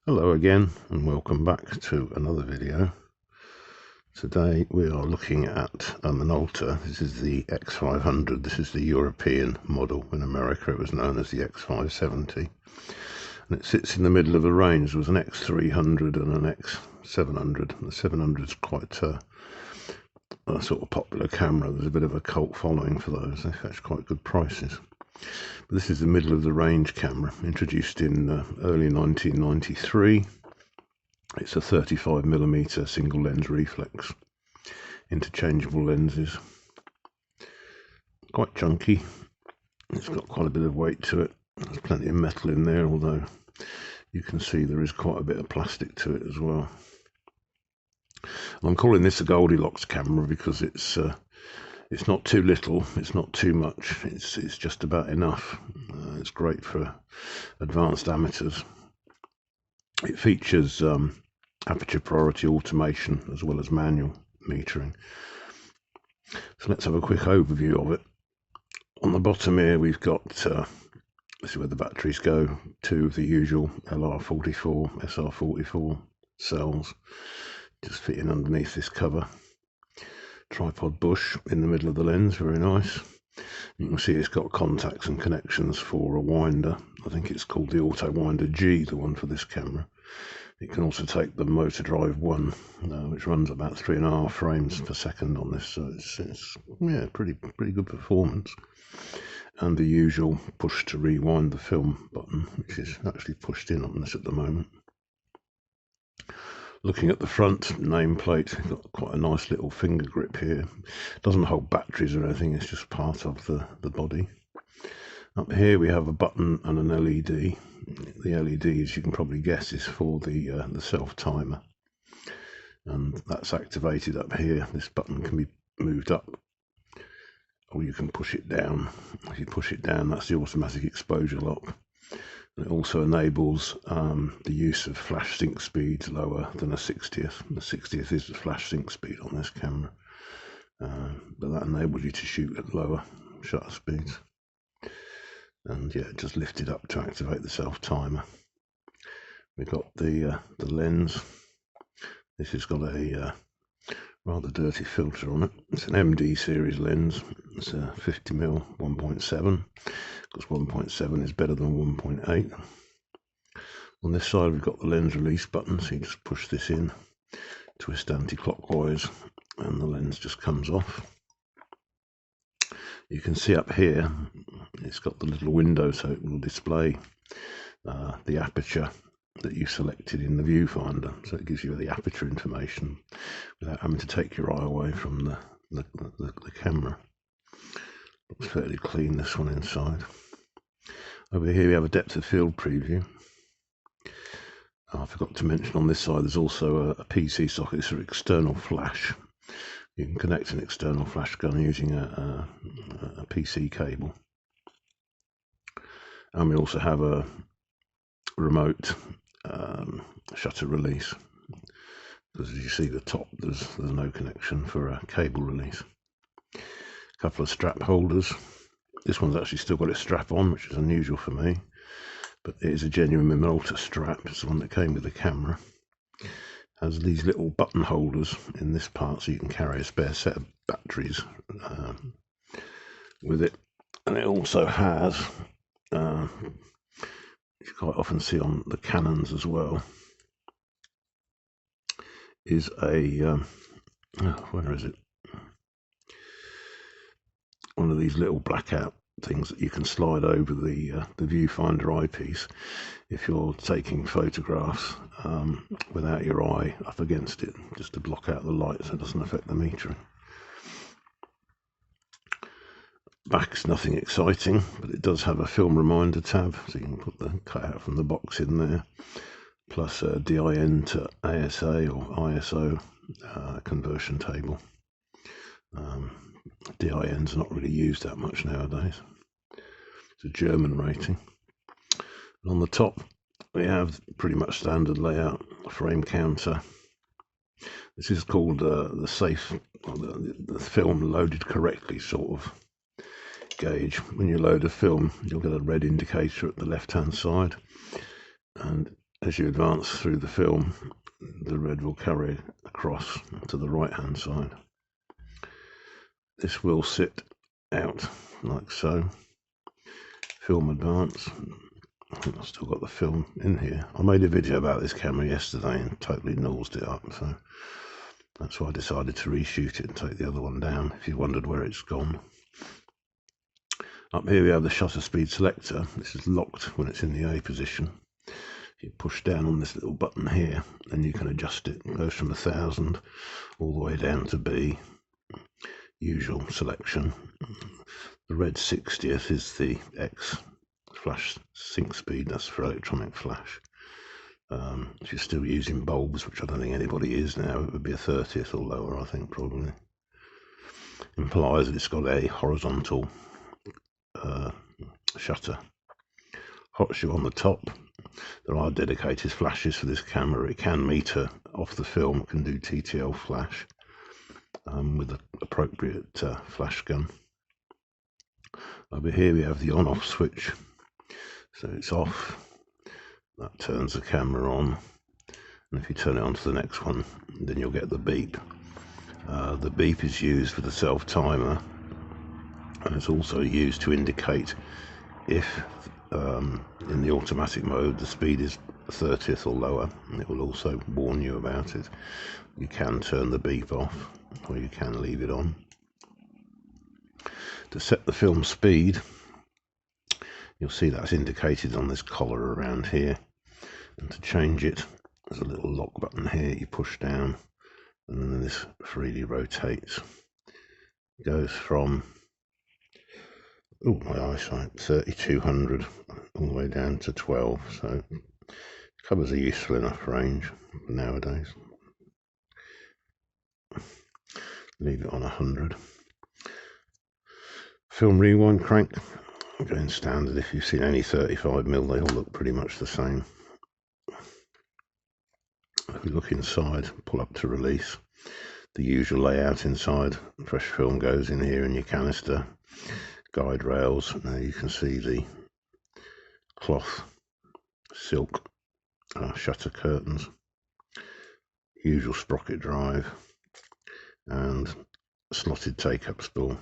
Hello again and welcome back to another video. Today we are looking at a Minolta. This is the X500. This is the European model. In America it was known as the X570. And it sits in the middle of the range. There was an X300 and an X700. The 700 is quite a sort of popular camera. There's a bit of a cult following for those. They fetch quite good prices. But this is the middle of the range camera, introduced in early 1993. It's a 35mm single lens reflex, interchangeable lenses. Quite chunky. It's got quite a bit of weight to it. There's plenty of metal in there, although you can see there is quite a bit of plastic to it as well. I'm calling this a Goldilocks camera because it's not too little, it's not too much, it's just about enough. It's great for advanced amateurs. It features aperture priority automation as well as manual metering. So let's have a quick overview of it. On the bottom here we've got, this is where the batteries go, two of the usual LR44, SR44 cells, just fitting underneath this cover. Tripod bush in the middle of the lens, very nice. You can see it's got contacts and connections for a winder. I think it's called the Auto Winder G, the one for this camera. It can also take the Motor Drive 1, which runs about 3.5 frames per second on this, so it's yeah, pretty good performance. And the usual push to rewind the film button, which is actually pushed in on this at the moment. Looking at the front nameplate, it's got quite a nice little finger grip here. It doesn't hold batteries or anything, it's just part of the body. Up here we have a button and an LED. The LED, as you can probably guess, is for the self timer, and that's activated up here. This button can be moved up, or you can push it down. If you push it down, that's the automatic exposure lock. It also enables the use of flash sync speeds lower than a 60th. The 60th is the flash sync speed on this camera, but that enables you to shoot at lower shutter speeds. And yeah, just lift it up to activate the self timer. We've got the lens. This has got a rather dirty filter on it. It's an MD series lens. It's a 50mm 1.7, because 1.7 is better than 1.8. On this side we've got the lens release button, so you just push this in, twist anti-clockwise, and the lens just comes off. You can see up here it's got the little window, so it will display the aperture that you selected in the viewfinder, so it gives you the aperture information without having to take your eye away from the camera. Looks fairly clean, this one inside. Over here we have a depth of field preview. I forgot to mention on this side there's also a PC socket for external flash. You can connect an external flash gun using a PC cable. And we also have a remote shutter release, because as you see the top, there's no connection for a cable release. A couple of strap holders. This one's actually still got its strap on, which is unusual for me, but it is a genuine Minolta strap. It's the one that came with the camera. Has these little button holders in this part, so you can carry a spare set of batteries with it. And it also has, you quite often see on the Canons as well, is a where is it? One of these little blackout things that you can slide over the viewfinder eyepiece if you're taking photographs without your eye up against it, just to block out the light so it doesn't affect the metering. Back's nothing exciting, but it does have a film reminder tab, so you can put the cutout from the box in there, plus a DIN to ASA or ISO conversion table. DIN's not really used that much nowadays. It's a German rating. And on the top we have pretty much standard layout, frame counter. This is called the safe, or the film loaded correctly sort of gauge. When you load a film, you'll get a red indicator at the left hand side, and as you advance through the film, the red will carry across to the right hand side. This will sit out like so. Film advance. I think I've still got the film in here. I made a video about this camera yesterday and totally nosed it up, so that's why I decided to reshoot it and take the other one down, if you wondered where it's gone. Up here we have the shutter speed selector. This is locked when it's in the A position. You push down on this little button here and you can adjust it. It goes from 1000 all the way down to B. Usual selection. The red 60th is the X flash sync speed. That's for electronic flash. If you're still using bulbs, which I don't think anybody is now, it would be a 30th or lower, I think, probably. Implies that it's got a horizontal shutter. Hot shoe on the top. There are dedicated flashes for this camera. It can meter off the film, can do TTL flash with the appropriate flash gun. Over here we have the on-off switch. So it's off. That turns the camera on. And if you turn it on to the next one, then you'll get the beep. The beep is used for the self-timer. And it's also used to indicate if in the automatic mode the speed is 30th or lower, and it will also warn you about it. You can turn the beep off or you can leave it on. To set the film speed, you'll see that's indicated on this collar around here, and to change it there's a little lock button here. You push down and then this freely rotates. It goes from, oh my eyesight, 3200 all the way down to 12, so it covers a useful enough range nowadays. Leave it on 100. Film rewind crank, again standard. If you've seen any 35mm, they all look pretty much the same. If we look inside, pull up to release, the usual layout inside. Fresh film goes in here in your canister. Guide rails. Now you can see the cloth silk shutter curtains, usual sprocket drive, and slotted take-up spool.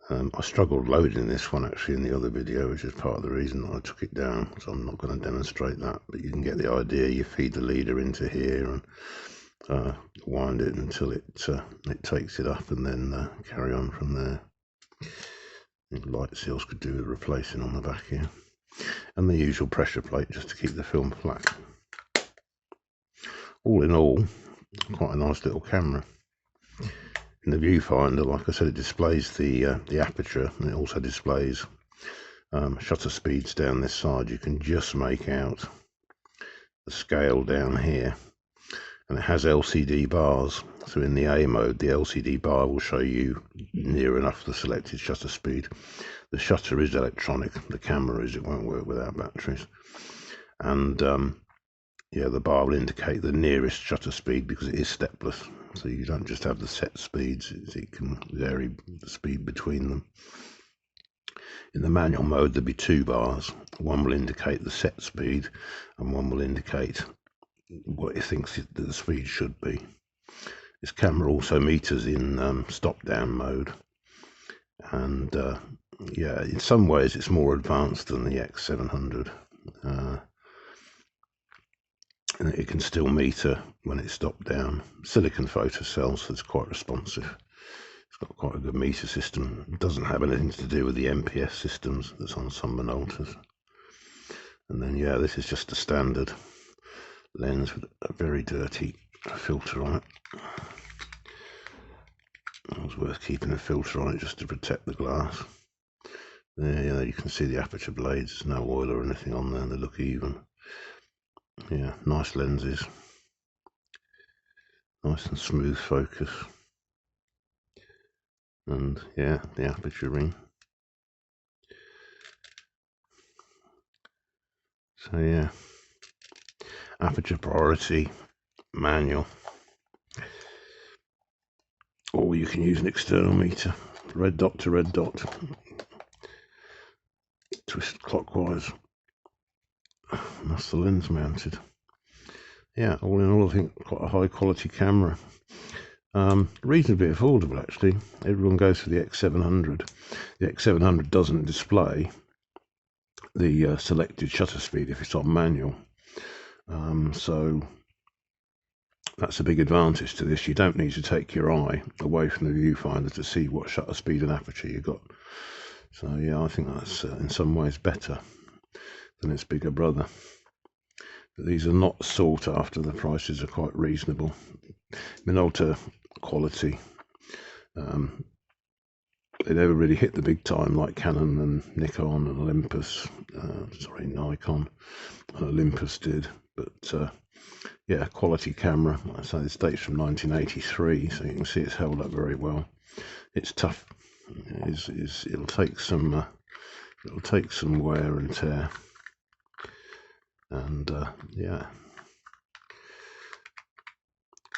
I struggled loading this one actually in the other video, which is part of the reason that I took it down, so I'm not going to demonstrate that, but you can get the idea. You feed the leader into here and wind it until it takes it up, and then carry on from there. Light seals could do with replacing on the back here, and the usual pressure plate just to keep the film flat. All in all, quite a nice little camera. In the viewfinder, like I said, it displays the aperture, and it also displays shutter speeds down this side. You can just make out the scale down here, and it has LCD bars. So in the A mode, the LCD bar will show you near enough the selected shutter speed. The shutter is electronic, the camera is, it won't work without batteries. And yeah, the bar will indicate the nearest shutter speed because it is stepless. So you don't just have the set speeds, it can vary the speed between them. In the manual mode, there'll be two bars. One will indicate the set speed and one will indicate what it thinks the speed should be. This camera also meters in stop-down mode, and yeah, in some ways it's more advanced than the X500. And it can still meter when it's stopped down. Silicon photocells, so it's quite responsive. It's got quite a good meter system. It doesn't have anything to do with the MPS systems that's on some Minoltas. And then yeah, this is just a standard lens with a very dirty filter on it. It was worth keeping a filter on it just to protect the glass. There, you can see the aperture blades. There's no oil or anything on there. They look even. Yeah, nice lenses. Nice and smooth focus. And yeah, the aperture ring. So yeah, aperture priority, manual. Or you can use an external meter, red dot to red dot. Twist clockwise. and that's the lens mounted. Yeah, all in all, I think quite a high quality camera. Reasonably affordable actually. Everyone goes for the X700. The X700 doesn't display the selected shutter speed if it's on manual, so that's a big advantage to this. You don't need to take your eye away from the viewfinder to see what shutter speed and aperture you got. So yeah, I think that's in some ways better than its bigger brother. But these are not sought after. The prices are quite reasonable. Minolta quality. They never really hit the big time like Canon and Nikon and Olympus. Nikon and Olympus did. But yeah, quality camera. Like I say, this date's from 1983, so you can see it's held up very well. It's tough. It'll take some wear and tear. And yeah,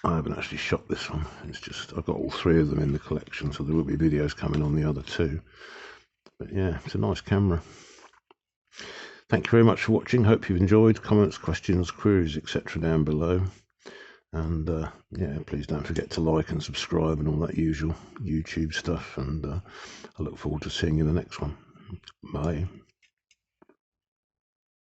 I haven't actually shot this one. It's just I've got all three of them in the collection, so there will be videos coming on the other two. But yeah, it's a nice camera. Thank you very much for watching. Hope you've enjoyed. Comments, questions, queries, etc. down below. And yeah, please don't forget to like and subscribe and all that usual YouTube stuff. And I look forward to seeing you in the next one. Bye.